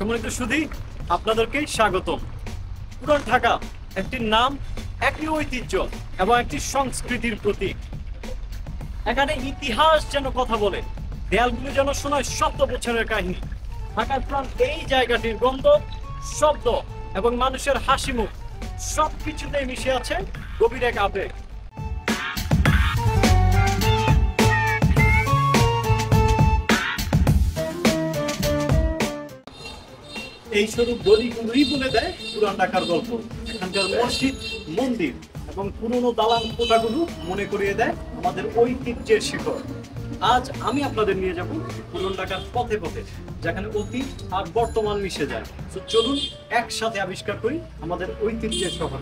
সম্মানিত সুধী, আপনাদেরকে স্বাগতম। পুরান ঢাকা একটি নাম, একটি ঐতিহ্য এবং একটি সংস্কৃতির প্রতীক। এখানে ইতিহাস যেন কথা বলে, দেয়ালগুলো যেন শোনায় শত বছরের কাহিনী। ঢাকার প্রাণ এই জায়গাটির গন্ধ, শব্দ এবং মানুষের হাসি মুখ সবকিছুতেই মিশে আছে গভীর এক আবেগ। এই সরু গলিগুলোই বলে দেয় পুরান ঢাকার গল্প। এখানকার মসজিদ, মন্দির এবং পুরনো দালান কোঠাগুলো মনে করিয়ে দেয় আমাদের ঐতিহ্যের শিকড়। আজ আমি আপনাদের নিয়ে যাব পুরান ঢাকার পথে পথে, যেখানে অতীত আর বর্তমান মিশে যায়। তো চলুন একসাথে আবিষ্কার করি আমাদের ঐতিহ্যের শহর।